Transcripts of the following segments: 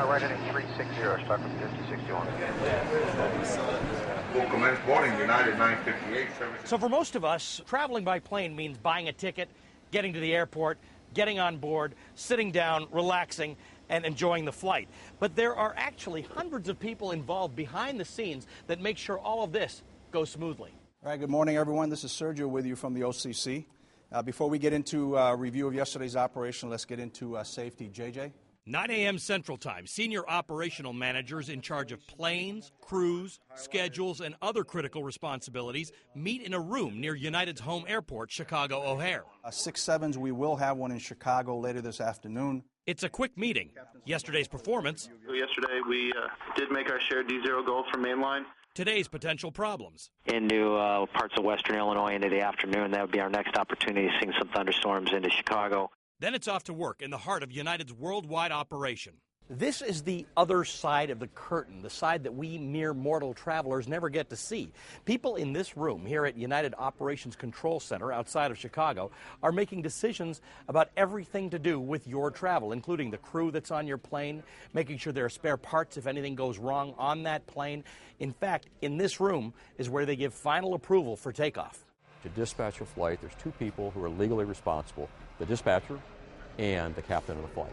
Right heading 360, start from 5061. Will commence boarding United 958 service. So for most of us, traveling by plane means buying a ticket, getting to the airport, getting on board, sitting down, relaxing, and enjoying the flight. But there are actually hundreds of people involved behind the scenes that make sure all of this goes smoothly. All right, good morning, everyone. This is Sergio with you from the OCC. Before we get into a review of yesterday's operation, let's get into safety. JJ? 9 a.m. Central Time, senior operational managers in charge of planes, crews, schedules, and other critical responsibilities meet in a room near United's home airport, Chicago O'Hare. 6-7s, we will have one in Chicago later this afternoon. It's a quick meeting. Yesterday's performance. Yesterday we did make our shared D0 goal for mainline. Today's potential problems. Into parts of western Illinois into the afternoon. That would be our next opportunity, seeing some thunderstorms into Chicago. Then it's off to work in the heart of United's worldwide operation. This is the other side of the curtain, the side that we mere mortal travelers never get to see. People in this room here at United Operations Control Center outside of Chicago are making decisions about everything to do with your travel, including the crew that's on your plane, making sure there are spare parts if anything goes wrong on that plane. In fact, in this room is where they give final approval for takeoff. To dispatch a flight, there's two people who are legally responsible, the dispatcher and the captain of the flight.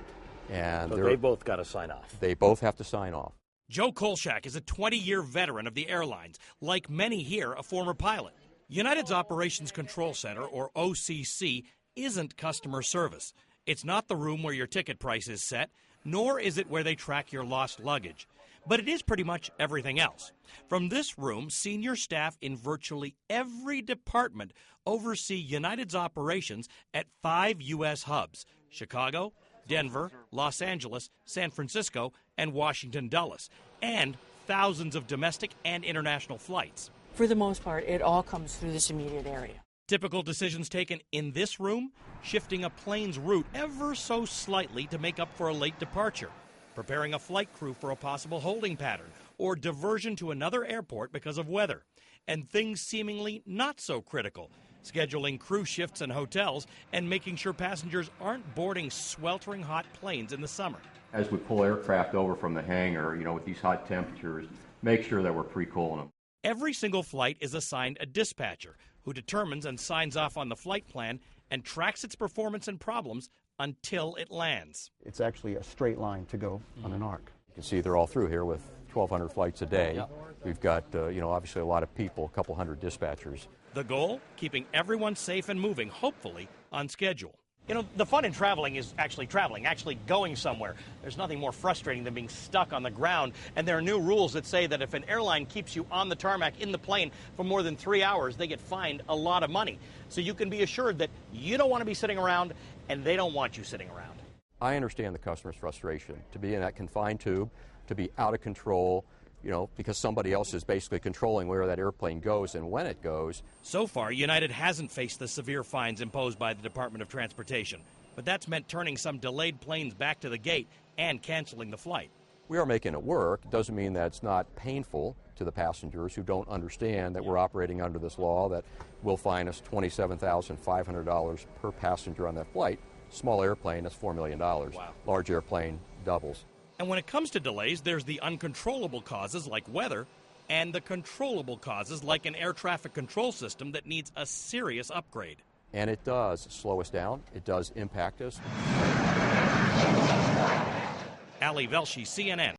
And so they both got to sign off. They both have to sign off. Joe Kolchak is a 20-year veteran of the airlines. Like many here, a former pilot. United's Operations Control Center, or OCC, isn't customer service. It's not the room where your ticket price is set, nor is it where they track your lost luggage. But it is pretty much everything else. From this room, senior staff in virtually every department oversee United's operations at 5 U.S. hubs: Chicago, Denver, Los Angeles, San Francisco, and Washington Dulles, and thousands of domestic and international flights. For the most part, it all comes through this immediate area. Typical decisions taken in this room: shifting a plane's route ever so slightly to make up for a late departure, preparing a flight crew for a possible holding pattern, or diversion to another airport because of weather. And things seemingly not so critical: scheduling crew shifts and hotels, and making sure passengers aren't boarding sweltering hot planes in the summer. As we pull aircraft over from the hangar, with these hot temperatures, make sure that we're pre-cooling them. Every single flight is assigned a dispatcher who determines and signs off on the flight plan and tracks its performance and problems until it lands. It's actually a straight line to go on an arc. You can see they're all through here with 1,200 flights a day. Yep. We've got, obviously a lot of people, a couple hundred dispatchers. The goal? Keeping everyone safe and moving, hopefully on schedule. The fun in traveling is actually traveling, actually going somewhere. There's nothing more frustrating than being stuck on the ground. And there are new rules that say that if an airline keeps you on the tarmac in the plane for more than 3 hours, they get fined a lot of money. So you can be assured that you don't want to be sitting around, and they don't want you sitting around. I understand the customer's frustration to be in that confined tube, to be out of control, because somebody else is basically controlling where that airplane goes and when it goes. So far, United hasn't faced the severe fines imposed by the Department of Transportation, but that's meant turning some delayed planes back to the gate and canceling the flight. We are making it work. It doesn't mean that it's not painful to the passengers who don't understand that we're operating under this law that will fine us $27,500 per passenger on that flight. Small airplane, that's $4 million. Wow. Large airplane, doubles. And when it comes to delays, there's the uncontrollable causes like weather and the controllable causes like an air traffic control system that needs a serious upgrade. And it does slow us down. It does impact us. Velshi, CNN.